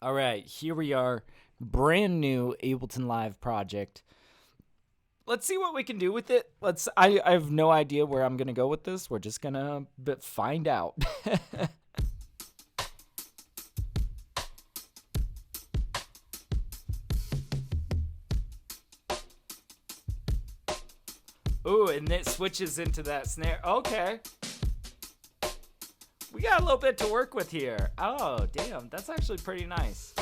All right, here we are, brand new Ableton Live project. Let's see what we can do with it. I have no idea where I'm gonna go with this. We're just gonna find out. Ooh, and it switches into that snare. Okay. We got a little bit to work with here. Oh, damn. That's actually pretty nice.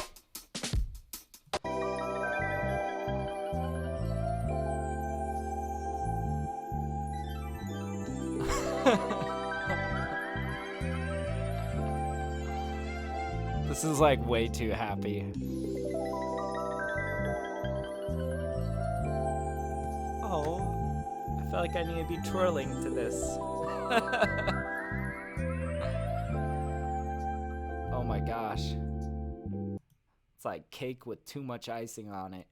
This is like way too happy. Oh, I feel like I need to be twirling to this. Oh my gosh. It's like cake with too much icing on it.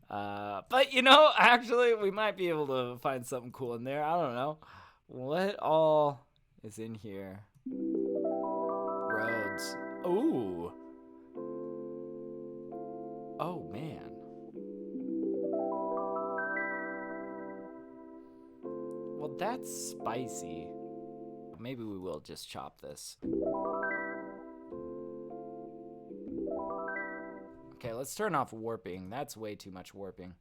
But you know, actually, we might be able to find something cool in there. I don't know. What all is in here? Roads. Ooh. Oh, man. Well, that's spicy. Maybe we will just chop this. Okay, let's turn off warping. That's way too much warping.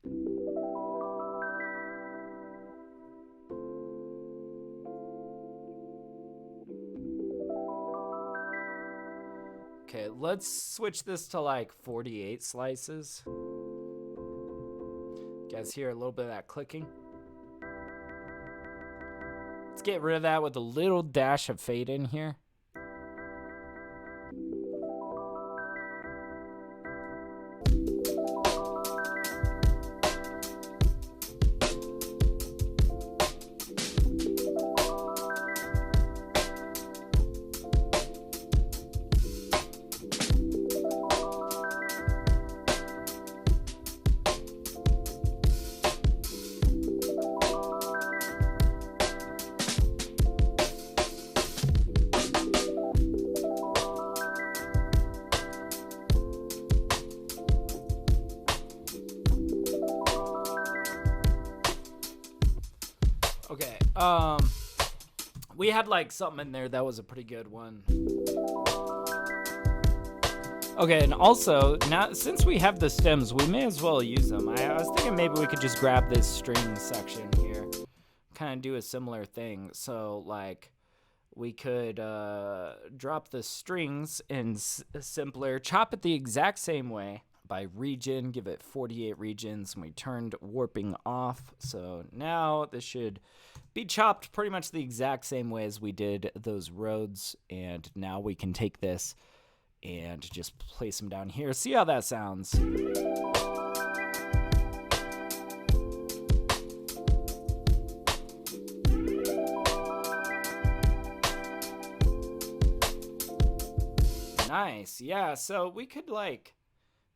Okay, let's switch this to like 48 slices. You guys hear a little bit of that clicking? Let's get rid of that with a little dash of fade in here. Okay, we had like something in there that was a pretty good one. Okay, and also, now since we have the stems, we may as well use them. I was thinking maybe we could just grab this string section here, kind of do a similar thing. So, like, we could drop the strings in simpler, chop it the exact same way by region, give it 48 regions, and we turned warping off. So now this should be chopped pretty much the exact same way as we did those roads, and now we can take this and just place them down here. See how that sounds. Nice. Yeah, so we could like,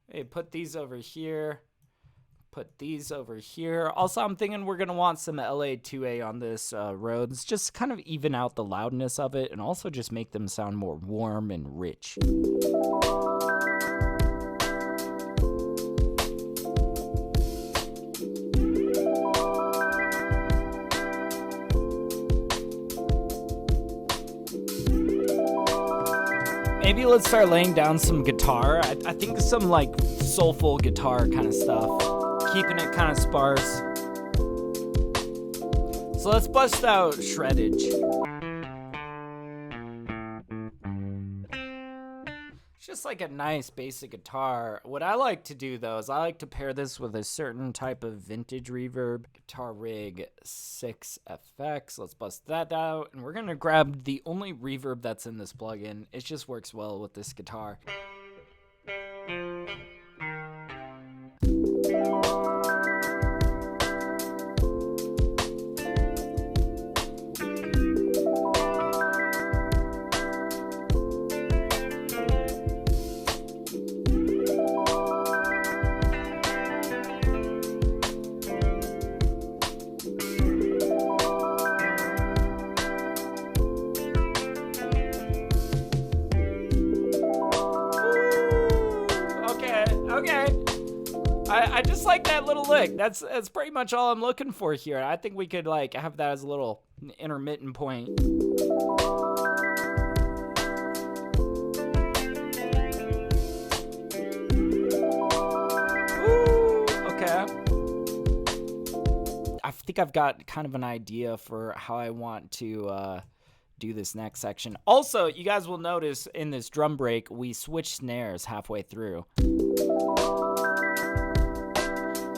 hey, put these over here, put these over here. Also, I'm thinking we're going to want some LA2A on this Rhodes, just kind of even out the loudness of it and also just make them sound more warm and rich. Maybe let's start laying down some guitar. I think some like soulful guitar kind of stuff. Keeping it kind of sparse. So let's bust out shreddage. It's just like a nice basic guitar. What I like to do though is I like to pair this with a certain type of vintage reverb. Guitar Rig 6FX. Let's bust that out. And we're going to grab the only reverb that's in this plugin. It just works well with this guitar. I just like that little lick. That's pretty much all I'm looking for here. I think we could like have that as a little intermittent point. Ooh, okay. I think I've got kind of an idea for how I want to do this next section. Also, you guys will notice in this drum break, we switch snares halfway through.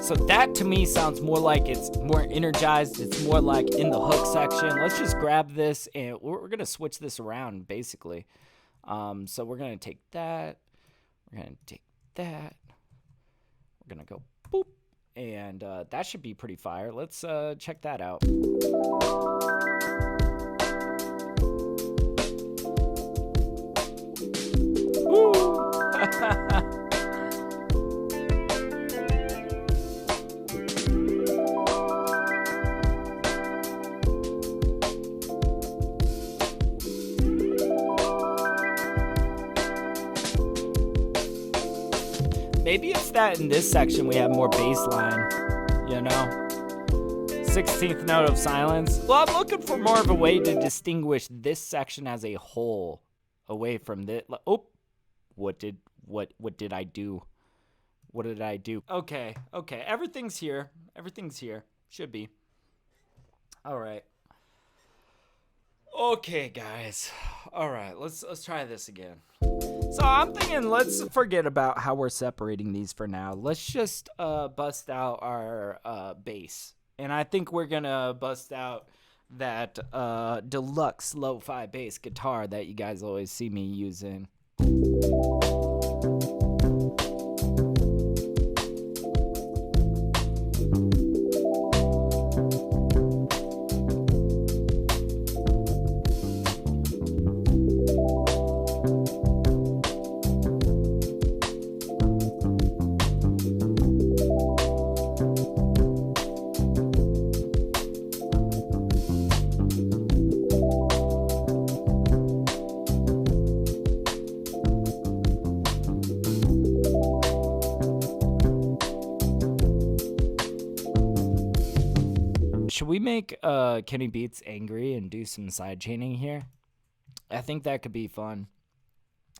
So that to me sounds more like it's more energized. It's more like in the hook section. Let's just grab this and we're going to switch this around basically. So we're going to take that. We're going to take that. We're going to go boop. And that should be pretty fire. Let's check that out. Maybe it's that in this section we have more bass line, you know? 16th note of silence. Well, I'm looking for more of a way to distinguish this section as a whole away from this. Oh, what did I do? What did I do? Okay, everything's here. Everything's here. Should be. All right. Okay, guys. All right, let's try this again. So I'm thinking let's forget about how we're separating these for now. Let's just bust out our bass. And I think we're going to bust out that deluxe lo-fi bass guitar that you guys always see me using. Should we make Kenny Beats angry and do some side chaining here? I think that could be fun.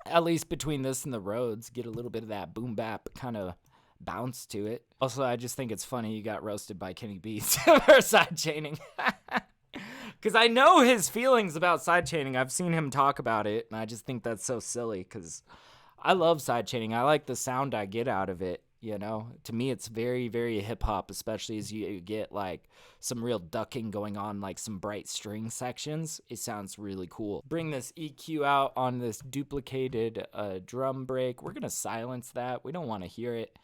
At least between this and the Rhodes, get a little bit of that boom bap kind of bounce to it. Also, I just think it's funny you got roasted by Kenny Beats for side chaining. Because I know his feelings about side chaining. I've seen him talk about it, and I just think that's so silly because I love side chaining. I like the sound I get out of it. You know, to me, it's very, very hip hop, especially as you get like some real ducking going on, like some bright string sections. It sounds really cool. Bring this EQ out on this duplicated drum break. We're going to silence that. We don't want to hear it.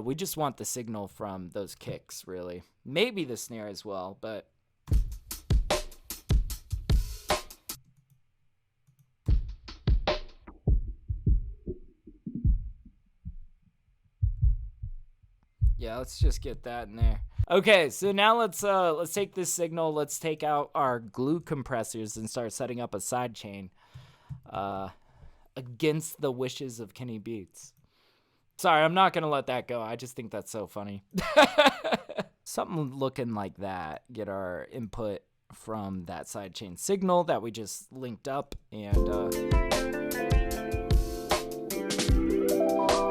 We just want the signal from those kicks, really. Maybe the snare as well, but... Yeah, let's just get that in there. Okay, so now let's take this signal, let's take out our glue compressors and start setting up a side chain against the wishes of Kenny Beats. Sorry, I'm not going to let that go. I just think that's so funny. Something looking like that. Get our input from that sidechain signal that we just linked up. And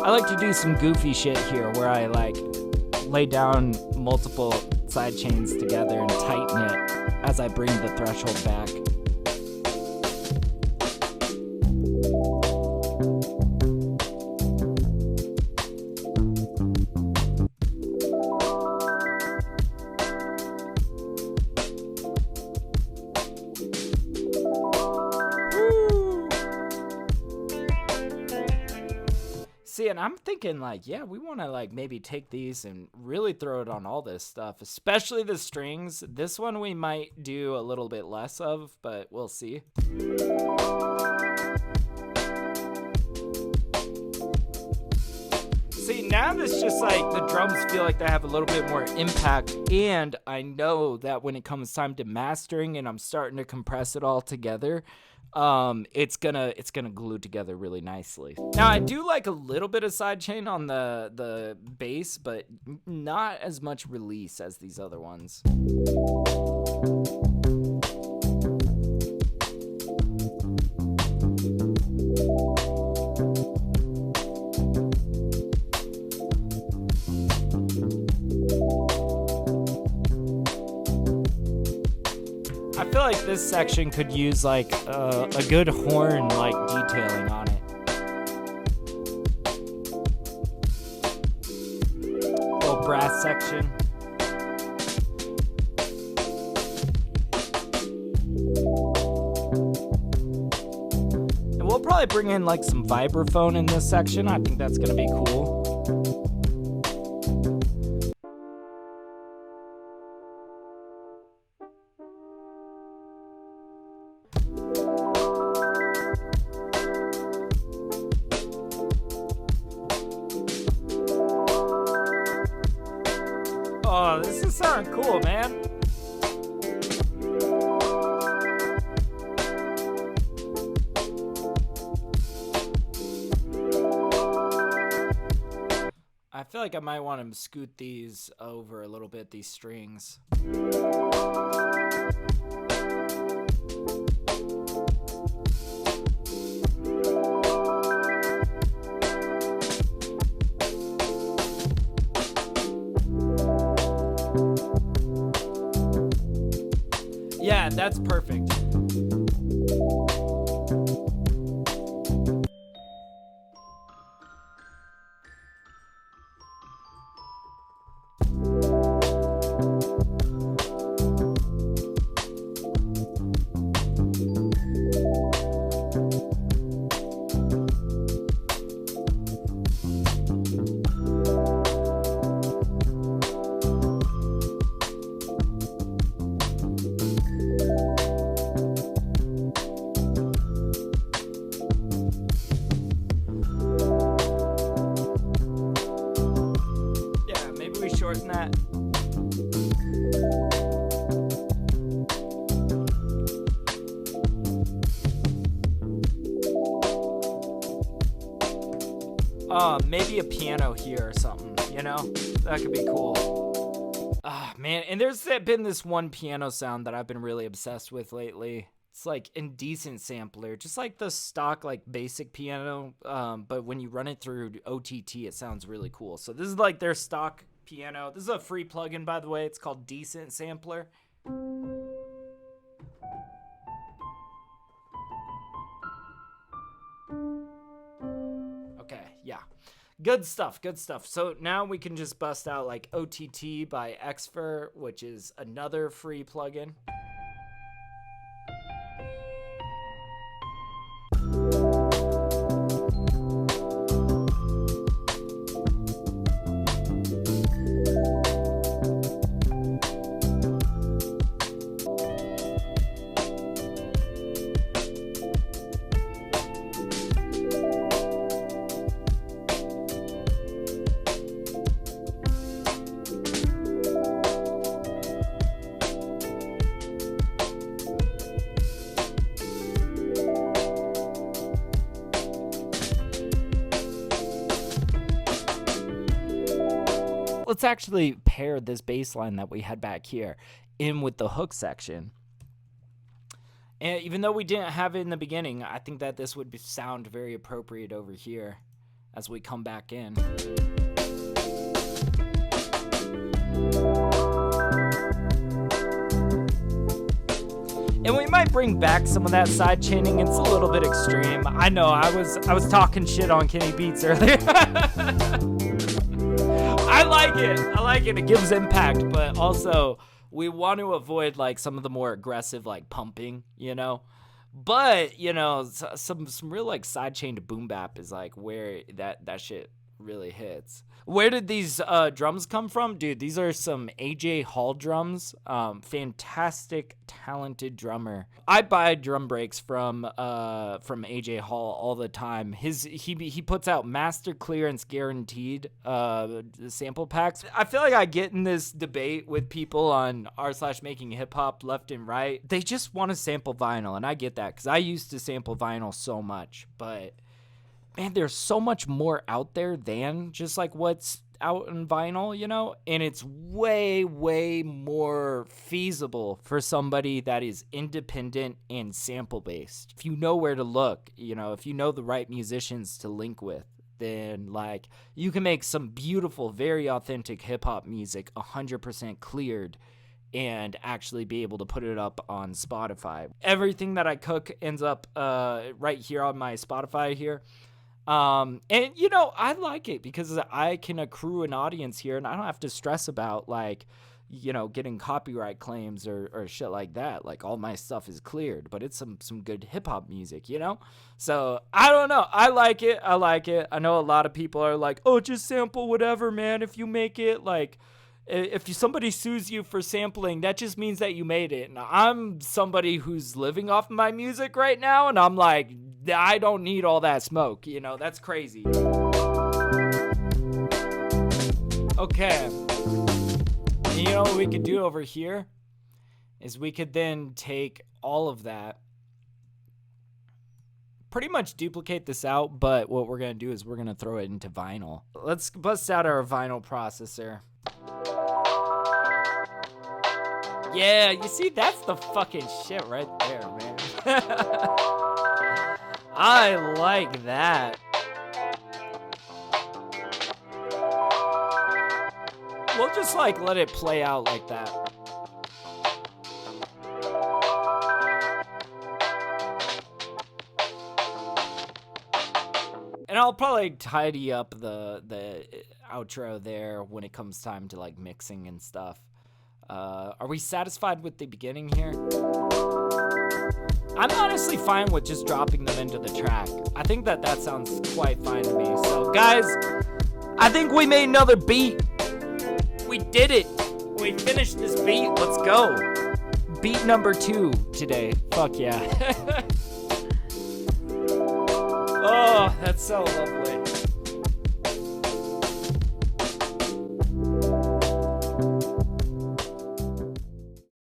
I like to do some goofy shit here where I like lay down multiple side chains together and tighten it as I bring the threshold back. See, and I'm thinking like, yeah, we want to like maybe take these and really throw it on all this stuff, especially the strings. This one we might do a little bit less of, but we'll see. See, now this just like the drums feel like they have a little bit more impact, and I know that when it comes time to mastering and I'm starting to compress it all together, it's gonna glue together really nicely. Now I do like a little bit of sidechain on the bass, but not as much release as these other ones. I feel like this section could use like a good horn like detailing on it. Little brass section. And we'll probably bring in like some vibraphone in this section. I think that's gonna be cool. Oh, this is sounding cool, man. I feel like I might want to scoot these over a little bit, these strings. Yeah, that's perfect. Shorten that. Maybe a piano here or something, you know? That could be cool. Ah, man, and there's been this one piano sound that I've been really obsessed with lately. It's like indecent sampler, just like the stock like basic piano, but when you run it through OTT, it sounds really cool. So this is like their stock piano. This is a free plugin, by the way. It's called Decent Sampler. Okay, yeah. Good stuff, good stuff. So now we can just bust out like OTT by Xfer, which is another free plugin. Let's actually pair this bass line that we had back here in with the hook section. And even though we didn't have it in the beginning, I think that this would sound very appropriate over here as we come back in. And we might bring back some of that side chaining. It's a little bit extreme. I know I was talking shit on Kenny Beats earlier. I like it. I like it. It gives impact, but also we want to avoid like some of the more aggressive like pumping, you know. But you know, some real like sidechain to boom bap is like where that shit really hits. Where did these drums come from? Dude, these are some AJ Hall drums. Fantastic, talented drummer. I buy drum breaks from AJ Hall all the time. He puts out master clearance guaranteed sample packs. I feel like I get in this debate with people on r/making hip hop left and right. They just want to sample vinyl, and I get that because I used to sample vinyl so much, but man, there's so much more out there than just like what's out on vinyl, you know? And it's way, way more feasible for somebody that is independent and sample based. If you know where to look, you know, if you know the right musicians to link with, then like you can make some beautiful, very authentic hip hop music 100% cleared and actually be able to put it up on Spotify. Everything that I cook ends up right here on my Spotify here. And you know, I like it because I can accrue an audience here and I don't have to stress about like, you know, getting copyright claims or shit like that. Like all my stuff is cleared, but it's some good hip hop music, you know? So I don't know. I like it. I know a lot of people are like, oh, just sample whatever, man. If you make it, like, if somebody sues you for sampling, that just means that you made it. And I'm somebody who's living off my music right now, and I'm like, I don't need all that smoke. You know, that's crazy. Okay. And you know what we could do over here? Is we could then take all of that, pretty much duplicate this out, but what we're going to do is we're going to throw it into vinyl. Let's bust out our vinyl processor. Yeah, you see, that's the fucking shit right there, man. I like that. We'll just like let it play out like that. And I'll probably tidy up the outro there when it comes time to like mixing and stuff. Are we satisfied with the beginning here? I'm honestly fine with just dropping them into the track. I think that sounds quite fine to me. So guys, I think we made another beat. We did it. We finished this beat. Let's go. Beat number 2 today. Fuck yeah. Oh, that's so lovely.